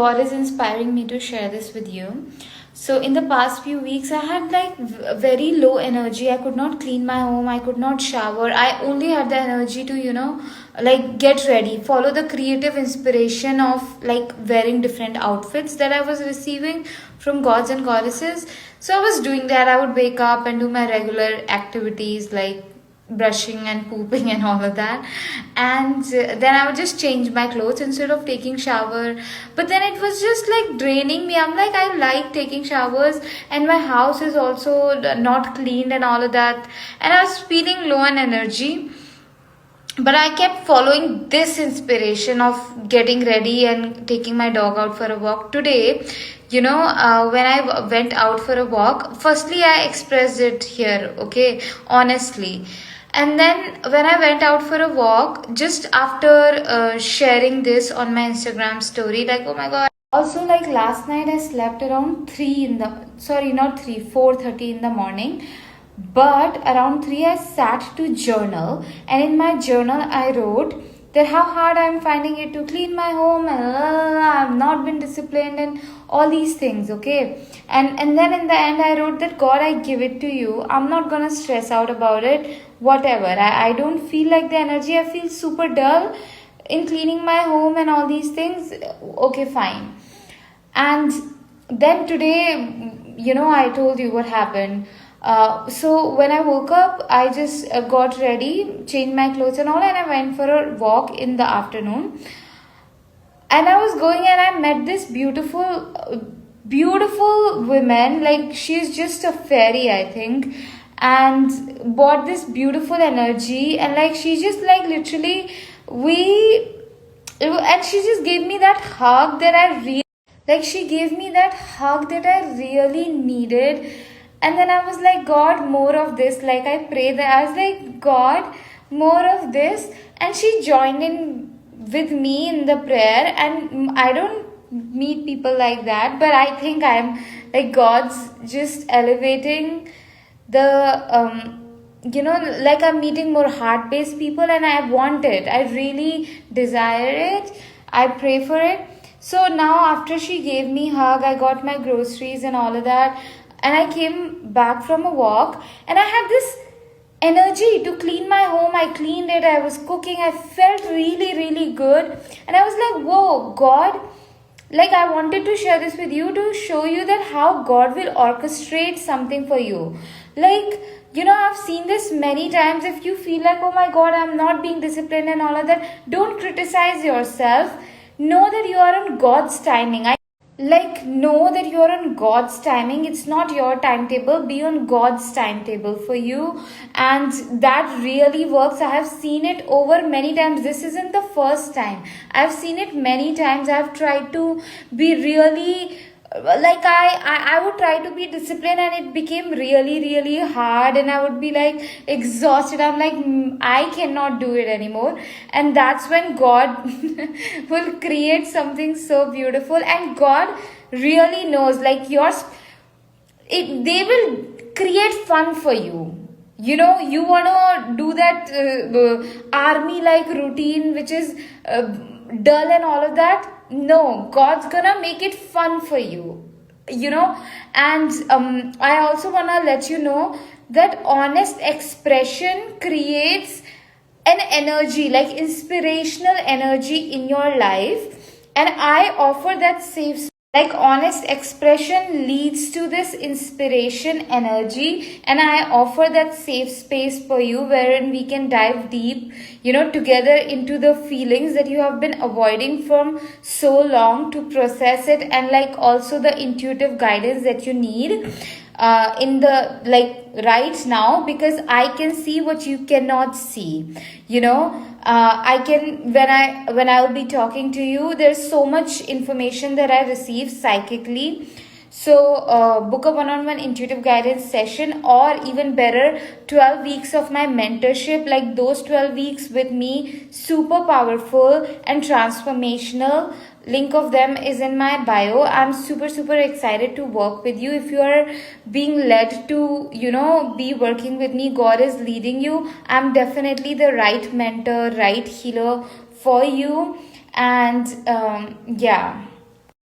God is inspiring me to share this with you. So, in the past few weeks, I had like very low energy. I could not clean my home, I could not shower. I only had the energy to, like get ready, follow the creative inspiration of like wearing different outfits that I was receiving from gods and goddesses. So, I was doing that. I would wake up and do my regular activities like brushing and pooping and all of that, and then I would just change my clothes instead of taking shower. But then it was just like draining me. I'm like, I like taking showers, and my house is also not cleaned and all of that, and I was feeling low on energy. But I kept following this inspiration of getting ready and taking my dog out for a walk today. When I went out for a walk, firstly I expressed it here, okay, honestly. And then when I went out for a walk, just after sharing this on my Instagram story, like, oh my god. Also, like last night, I slept around 3 in the, sorry, not 3, 4:30 in the morning. But around 3, I sat to journal, and in my journal, I wrote that how hard I'm finding it to clean my home, and I've not been disciplined, and all these things, okay. And then in the end, I wrote that God, I give it to you. I'm not gonna stress out about it. Whatever. I don't feel like the energy. I feel super dull in cleaning my home and all these things. Okay, fine. And then today, I told you what happened. So when I woke up, I just got ready, changed my clothes and all, and I went for a walk in the afternoon. And I was going, and I met this beautiful woman. Like, she's just a fairy, I think, and brought this beautiful energy. And like, she just like literally and she just gave me that hug that she gave me that hug that I really needed. And then I was like, God, more of this. Like, I prayed that. I was like, God, more of this. And she joined in with me in the prayer. And I don't meet people like that. But I think I'm like, God's just elevating the, like I'm meeting more heart-based people. And I want it. I really desire it. I pray for it. So now after she gave me a hug, I got my groceries and all of that. And I came back from a walk, and I had this energy to clean my home. I cleaned it. I was cooking. I felt really, really good. And I was like, whoa, God, like I wanted to share this with you to show you that how God will orchestrate something for you. Like, I've seen this many times. If you feel like, oh my God, I'm not being disciplined and all of that, don't criticize yourself. Know that you are on God's timing. Know that you're on God's timing. It's not your timetable. Be on God's timetable for you. And that really works. I have seen it over many times. This isn't the first time. I've seen it many times. I've tried to be really like I would try to be disciplined, and it became really, really hard, and I would be like exhausted. I'm like, I cannot do it anymore. And that's when God will create something so beautiful. And God really knows, like they will create fun for you. You want to do that army like routine, which is dull and all of that. No, God's gonna make it fun for you. And I also want to let you know that honest expression creates an energy, like inspirational energy in your life. And I offer that safe, like honest expression leads to this inspiration energy, and I offer that safe space for you wherein we can dive deep, together into the feelings that you have been avoiding from so long, to process it, and like also the intuitive guidance that you need in the right now, because I can see what you cannot see. I can, when I will be talking to you, there's so much information that I receive psychically. So book a one-on-one intuitive guidance session, or even better, 12 weeks of my mentorship. Like those 12 weeks with me, super powerful and transformational. Link of them is in my bio. I'm super excited to work with you. If you are being led to be working with me, God is leading you, I'm definitely the right mentor, right healer for you. And yeah,